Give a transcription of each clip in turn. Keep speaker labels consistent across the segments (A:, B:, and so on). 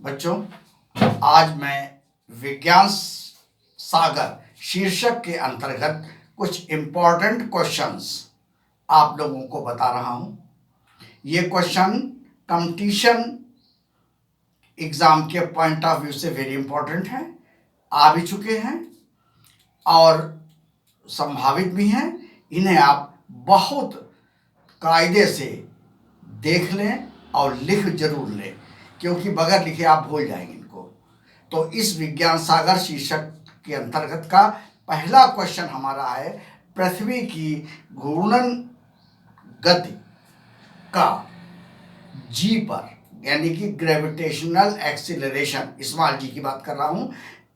A: बच्चों, आज मैं विज्ञान सागर शीर्षक के अंतर्गत कुछ इम्पोर्टेंट क्वेश्चंस आप लोगों को बता रहा हूं। ये क्वेश्चन कंपटीशन एग्जाम के पॉइंट ऑफ व्यू से वेरी इंपॉर्टेंट हैं, आ भी चुके हैं और संभावित भी हैं। इन्हें आप बहुत कायदे से देख लें और लिख जरूर लें, क्योंकि बगैर लिखे आप भूल जाएंगे इनको। तो इस विज्ञान सागर शीर्षक के अंतर्गत का पहला क्वेश्चन हमारा है, पृथ्वी की घूर्णन गति का जी पर, यानी कि ग्रेविटेशनल एक्सीलरेशन, स्मॉल जी की बात कर रहा हूं,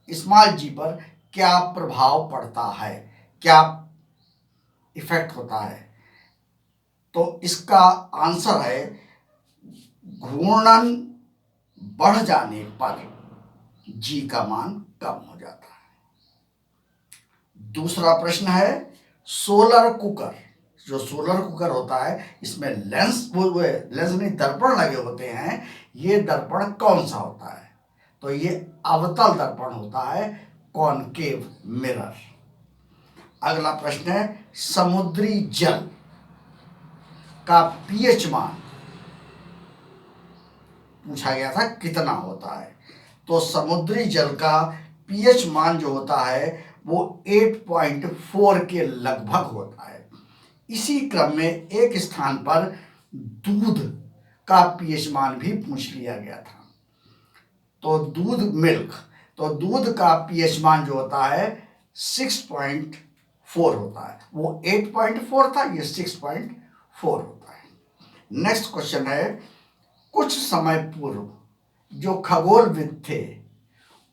A: स्मॉल जी पर क्या प्रभाव पड़ता है, क्या इफेक्ट होता है। तो इसका आंसर है घूर्णन बढ़ जाने पर जी का मान कम हो जाता है। दूसरा प्रश्न है, सोलर कुकर, जो सोलर कुकर होता है इसमें लेंस नहीं, दर्पण लगे होते हैं। ये दर्पण कौन सा होता है? तो ये अवतल दर्पण होता है, कॉनकेव मिरर। अगला प्रश्न है, समुद्री जल का पीएच मान पूछा गया था, कितना होता है? तो समुद्री जल का पीएच मान जो होता है वो 8.4 के लगभग होता है। इसी क्रम में एक स्थान पर दूध का पीएच मान भी पूछ लिया गया था। तो दूध, मिल्क, तो दूध का पीएच मान जो होता है 6.4 होता है। वो 8.4 था, ये 6.4 होता है। नेक्स्ट क्वेश्चन है, कुछ समय पूर्व जो खगोलविद थे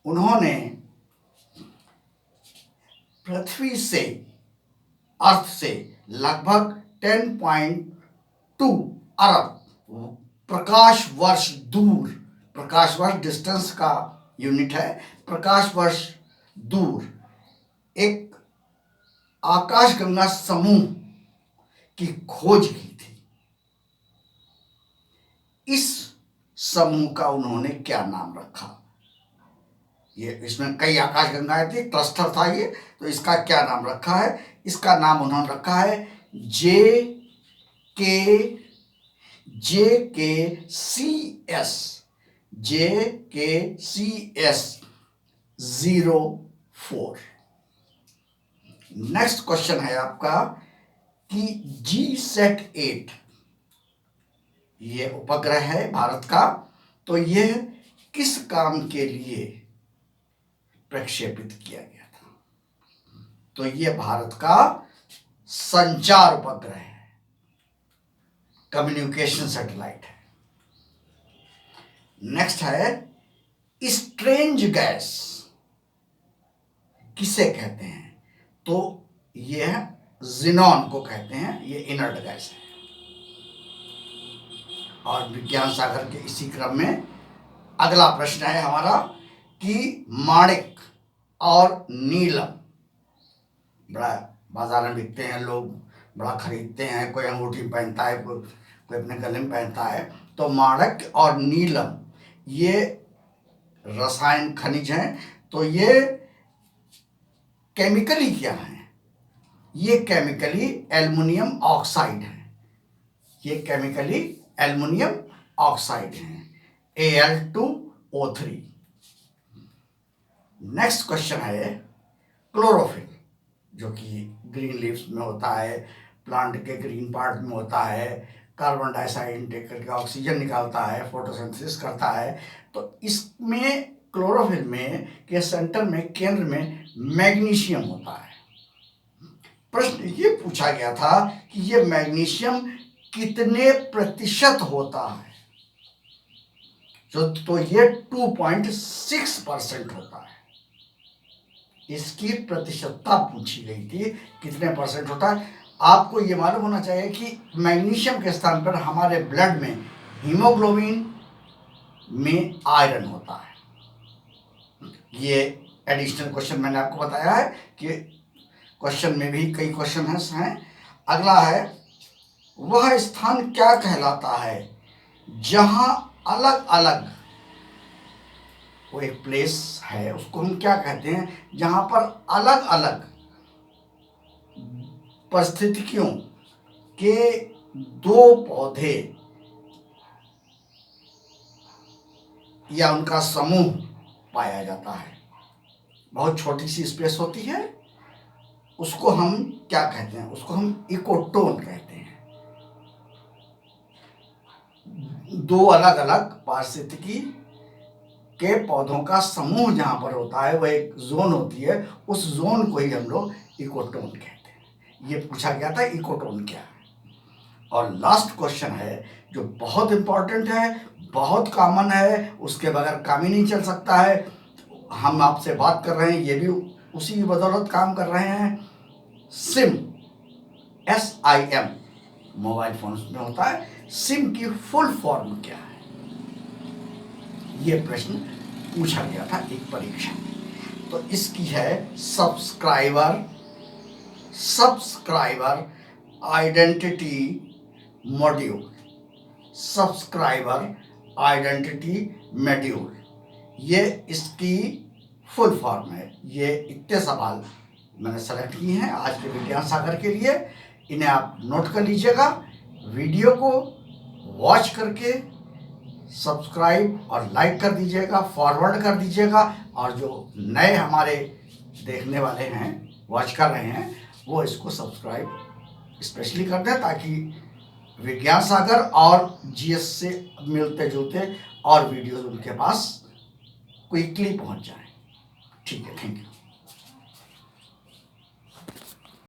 A: उन्होंने पृथ्वी से, अर्थ से लगभग 10.2 अरब प्रकाश वर्ष दूर, प्रकाश वर्ष डिस्टेंस का यूनिट है, प्रकाश वर्ष दूर एक आकाशगंगा समूह की खोज की थी। इस समूह का उन्होंने क्या नाम रखा? ये इसमें कई आकाशगंगाएं थी, क्लस्टर था ये, तो इसका क्या नाम रखा है? इसका नाम उन्होंने रखा है JKCS04। नेक्स्ट क्वेश्चन है आपका कि GSAT-8 ये उपग्रह है भारत का, तो यह किस काम के लिए प्रक्षेपित किया गया था? तो यह भारत का संचार उपग्रह है, कम्युनिकेशन सैटेलाइट है। नेक्स्ट है, स्ट्रेंज गैस किसे कहते हैं? तो यह जिनॉन को कहते हैं, ये इनर्ट गैस है। और विज्ञान सागर के इसी क्रम में अगला प्रश्न है हमारा कि माणिक और नीलम बड़ा बाजार में बिकते हैं, लोग बड़ा खरीदते हैं, कोई अंगूठी पहनता है, कोई अपने गले में पहनता है। तो माणिक और नीलम ये रसायन खनिज हैं। तो ये केमिकली क्या है? ये केमिकली एल्युमिनियम ऑक्साइड है, ये केमिकली एल्युमिनियम ऑक्साइड है, Al2O3। नेक्स्ट क्वेश्चन है, क्लोरोफिल जो कि ग्रीन लीव्स में होता है, प्लांट के ग्रीन पार्ट में होता है, कार्बन डाइऑक्साइड इनटेक करके ऑक्सीजन निकालता है, फोटोसिंथेसिस करता है। तो इसमें क्लोरोफिल में के सेंटर में, केंद्र में मैग्नीशियम होता है। प्रश्न ये पूछा गया था कि ये मैग्नीशियम कितने प्रतिशत होता है? तो ये 2.6% होता है। इसकी प्रतिशतता पूछी गई थी, कितने परसेंट होता है। आपको ये मालूम होना चाहिए कि मैग्नीशियम के स्थान पर हमारे ब्लड में हीमोग्लोबिन में आयरन होता है। ये एडिशनल क्वेश्चन मैंने आपको बताया है कि क्वेश्चन में भी कई क्वेश्चन हैं। अगला है, वह स्थान क्या कहलाता है जहां अलग अलग वो एक प्लेस है, उसको हम क्या कहते हैं, जहाँ पर अलग अलग परिस्थितियों के दो पौधे या उनका समूह पाया जाता है। बहुत छोटी सी स्पेस होती है, उसको हम क्या कहते हैं, उसको हम इकोटोन कहते हैं। दो अलग अलग पारिस्थितिकी के पौधों का समूह जहाँ पर होता है, वह एक जोन होती है, उस जोन को ही हम लोग इकोटोन कहते हैं। ये पूछा गया था इकोटोन क्या है। और लास्ट क्वेश्चन है जो बहुत इंपॉर्टेंट है, बहुत कॉमन है, उसके बगैर काम ही नहीं चल सकता है। हम आपसे बात कर रहे हैं, ये भी उसी की बदौलत काम कर रहे हैं। सिम, SIM मोबाइल फोन में होता है, सिम की फुल फॉर्म क्या है, ये प्रश्न पूछा गया था एक परीक्षा में। तो इसकी है subscriber identity module, subscriber identity module, ये इसकी फुल फॉर्म है। ये इतने सवाल मैंने सेलेक्ट किए हैं आज के विज्ञान सागर के लिए, इन्हें आप नोट कर लीजिएगा। वीडियो को वॉच करके सब्सक्राइब और लाइक कर दीजिएगा, फॉरवर्ड कर दीजिएगा, और जो नए हमारे देखने वाले हैं, वॉच कर रहे हैं, वो इसको सब्सक्राइब स्पेशली कर दें, ताकि विज्ञान सागर और GS से मिलते जुलते और वीडियोस उनके पास क्विकली पहुंच जाएं। ठीक है, थैंक यू।